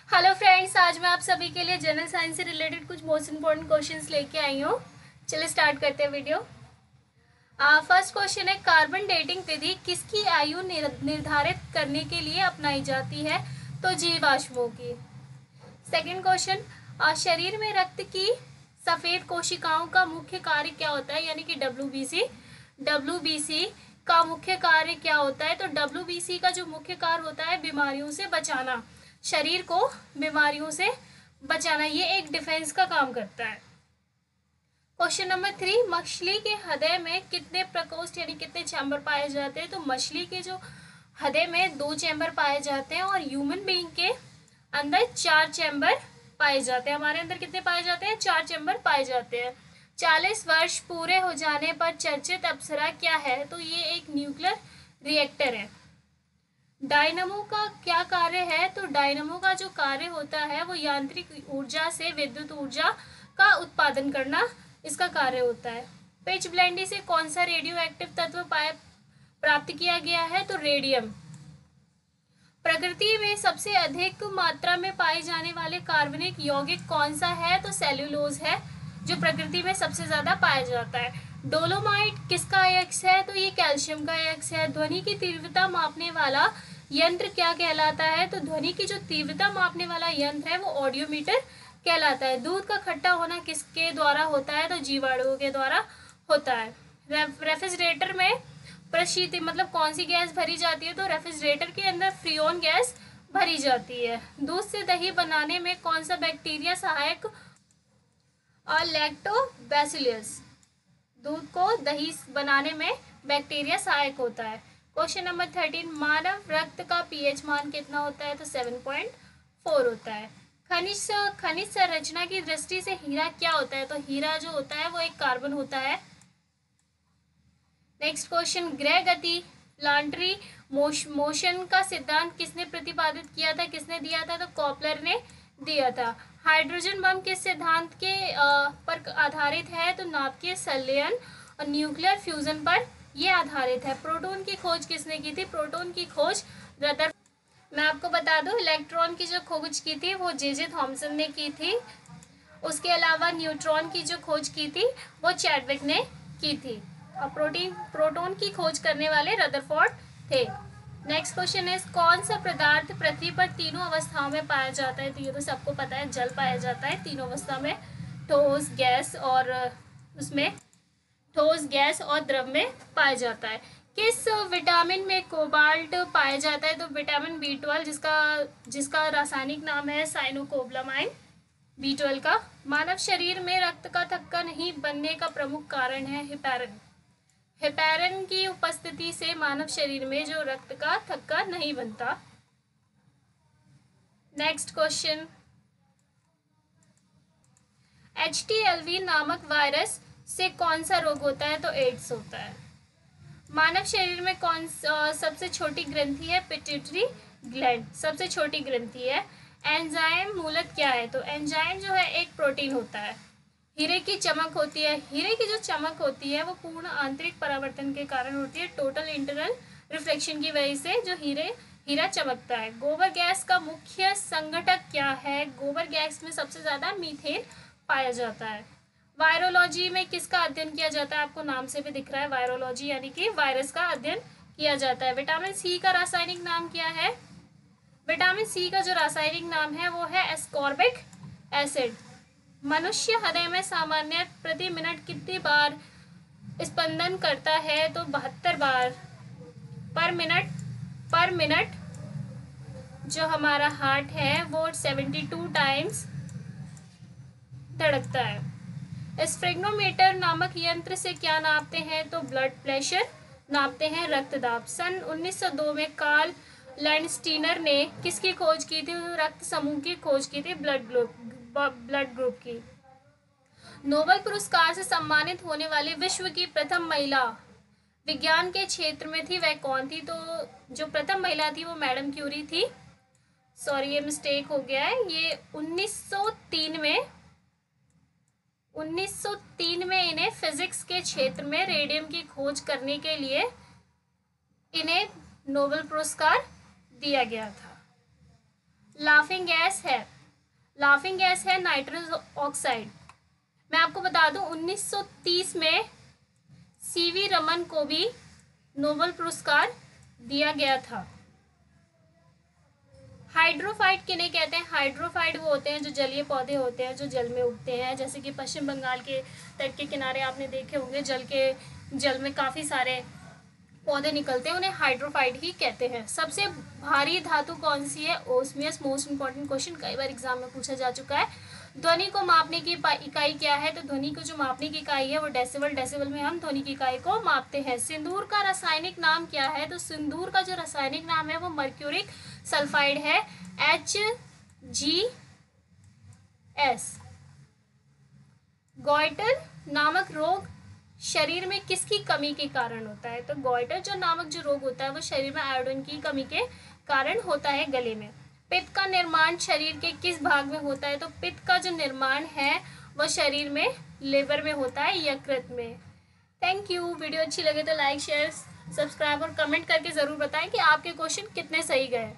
Hello friends, आज मैं आप सभी के लिए जनरल साइंस से रिलेटेड कुछ मोस्ट इंपॉर्टेंट क्वेश्चंस लेके आई हूँ। चलिए स्टार्ट करते हैं वीडियो। फर्स्ट क्वेश्चन है, कार्बन डेटिंग विधि किसकी आयु निर्धारित करने के लिए अपनाई जाती है? तो जीवाश्मों की। सेकंड क्वेश्चन, शरीर में रक्त की सफ़ेद कोशिकाओं का मुख्य कार्य क्या होता है, यानी कि डब्ल्यूबीसी का मुख्य कार्य क्या होता है? तो डब्ल्यूबीसी का जो मुख्य कार्य होता है बीमारियों से बचाना, शरीर को बीमारियों से बचाना, ये एक डिफेंस का काम करता है। क्वेश्चन नंबर 3, मछली के हृदय में कितने प्रकोष्ठ यानी कितने चैम्बर पाए जाते हैं? तो मछली के जो हृदय में 2 चैम्बर पाए जाते हैं और ह्यूमन बीइंग के अंदर 4 चैम्बर पाए जाते हैं। हमारे अंदर कितने पाए जाते हैं? 4 चैम्बर पाए जाते हैं। 40 वर्ष पूरे हो जाने पर चर्चित अप्सरा क्या है? तो ये एक न्यूक्लियर रिएक्टर है। डायनमो का क्या कार्य है? तो डायनमो का जो कार्य होता है वो यांत्रिक ऊर्जा से विद्युत ऊर्जा का उत्पादन करना, इसका कार्य होता है। पिच ब्लेंडी से कौन सा रेडियो एक्टिव तत्व प्राप्त किया गया है? तो रेडियम। प्रकृति में सबसे अधिक मात्रा में पाए जाने वाले कार्बनिक यौगिक कौन सा है? तो सेल्यूलोज है, जो प्रकृति में सबसे ज्यादा पाया जाता है। डोलोमाइट किसका अयस्क है? तो ये कैल्शियम का अयस्क है। ध्वनि की तीव्रता मापने वाला यंत्र क्या कहलाता है? तो ध्वनि की जो तीव्रता मापने वाला यंत्र है वो ऑडियोमीटर कहलाता है। दूध का खट्टा होना किसके द्वारा होता है? तो जीवाणुओं के द्वारा होता है। रेफ्रिजरेटर में प्रशीति मतलब कौन सी गैस भरी जाती है? तो रेफ्रिजरेटर के अंदर फ्रीऑन गैस भरी जाती है। दूध से दही बनाने में कौन सा बैक्टीरिया सहायक? और लैक्टोबैसिलस। दूध को दही बनाने में बैक्टीरिया सहायक होता है। क्वेश्चन नंबर 13, मानव रक्त का पीएच मान कितना होता है? तो 7.4 होता है। खनिज संरचना की दृष्टि से हीरा क्या होता है? तो हीरा जो होता है वो एक कार्बन होता है। नेक्स्ट क्वेश्चन, ग्रह गति प्लांटरी मोशन का सिद्धांत किसने प्रतिपादित किया था, किसने दिया था? तो कॉपलर ने दिया था। हाइड्रोजन बम किस सिद्धांत के पर आधारित है? तो नाभिकीय संलयन और न्यूक्लियर फ्यूजन पर यह आधारित है। प्रोटॉन की खोज किसने की थी? प्रोटॉन की खोज मैं आपको बता दूं, इलेक्ट्रॉन की जो खोज की थी वो जे थॉमसन ने की थी। उसके अलावा न्यूट्रॉन की जो खोज की थी वो चैडविक ने की थी। और प्रोटॉन की खोज करने वाले रदरफोर्ड थे। नेक्स्ट क्वेश्चन है, कौन सा पदार्थ पृथ्वी पर तीनों अवस्थाओं में पाया जाता है? तो ये तो सबको पता है, जल पाया जाता है तीनों अवस्था में, ठोस गैस और द्रव में पाया जाता है। किस विटामिन में कोबाल्ट पाया जाता है? तो विटामिन B12, जिसका रासायनिक नाम है साइनोकोबालामाइन B12 का। मानव शरीर में रक्त का थक्का नहीं बनने का प्रमुख कारण है हेपेरिन। हेपेरिन की उपस्थिति से मानव शरीर में जो रक्त का थक्का नहीं बनता। नेक्स्ट क्वेश्चन, HTLV नामक वायरस से कौन सा रोग होता है? तो एड्स होता है। मानव शरीर में सबसे छोटी ग्रंथि है? पिट्यूटरी ग्लैंड सबसे छोटी ग्रंथि है। एंजाइम मूलत क्या है? तो एंजाइम जो है एक प्रोटीन होता है। हीरे की चमक होती है, हीरे की जो चमक होती है वो पूर्ण आंतरिक परावर्तन के कारण होती है, टोटल इंटरनल रिफ्लेक्शन की वजह से जो हीरा चमकता है। गोबर गैस का मुख्य संघटक क्या है? गोबर गैस में सबसे ज्यादा मीथेन पाया जाता है। वायरोलॉजी में किसका अध्ययन किया जाता है? आपको नाम से भी दिख रहा है, वायरोलॉजी यानी कि वायरस का अध्ययन किया जाता है। विटामिन सी का रासायनिक नाम क्या है? विटामिन सी का जो रासायनिक नाम है वो है एस्कॉर्बिक एसिड। मनुष्य हृदय में सामान्य प्रति मिनट कितनी बार स्पंदन करता है? तो 72 बार पर मिनट जो हमारा हार्ट है वो 72 टाइम्स धड़कता है। स्फेग्नोमीटर नामक यंत्र से क्या नापते हैं? तो ब्लड प्रेशर नापते हैं, रक्तदाब। सन 1902 में कार्ल लैंडस्टीनर ने किसकी खोज की थी? रक्त समूह की खोज की थी, ब्लड ग्रुप की। नोबेल पुरस्कार से सम्मानित होने वाली विश्व की प्रथम महिला विज्ञान के क्षेत्र में थी, वह कौन थी? तो जो प्रथम महिला थी वो मैडम क्यूरी थी। सॉरी, ये मिस्टेक हो गया है। ये 1903 में इन्हें फिजिक्स के क्षेत्र में रेडियम की खोज करने के लिए इन्हें नोबेल पुरस्कार दिया गया था। लाफिंग गैस है नाइट्रस ऑक्साइड। मैं आपको बता दूं 1930 में सीवी रमन को भी नोबेल पुरस्कार दिया गया था। हाइड्रोफाइट किन्हें कहते हैं? हाइड्रोफाइट वो होते हैं जो जलीय पौधे होते हैं जो जल में उगते हैं, जैसे कि पश्चिम बंगाल के तट के किनारे आपने देखे होंगे जल में काफ़ी सारे पौधे निकलते हैं, उन्हें हाइड्रोफाइट ही कहते हैं। सबसे भारी धातु कौन सी है? ओस्मियस। मोस्ट इंपॉर्टेंट क्वेश्चन, कई बार एग्जाम में पूछा जा चुका है। ध्वनि को मापने की इकाई क्या है? तो ध्वनि को जो मापने की इकाई है वो डेसिबल। डेसिबल में हम ध्वनि की इकाई को मापते हैं। सिंदूर का रासायनिक नाम क्या है? तो सिंदूर का जो रासायनिक नाम है वो मर्क्यूरिक सल्फाइड है, HgS। गॉइटर नामक रोग शरीर में किसकी कमी के कारण होता है? तो गॉइटर जो नामक जो रोग होता है वो शरीर में आयोडीन की कमी के कारण होता है गले में। पित्त का निर्माण शरीर के किस भाग में होता है? तो पित्त का जो निर्माण है वो शरीर में लिवर में होता है, यकृत में। Thank you. वीडियो अच्छी लगे तो लाइक शेयर सब्सक्राइब और कमेंट करके ज़रूर बताएं कि आपके क्वेश्चन कितने सही गए।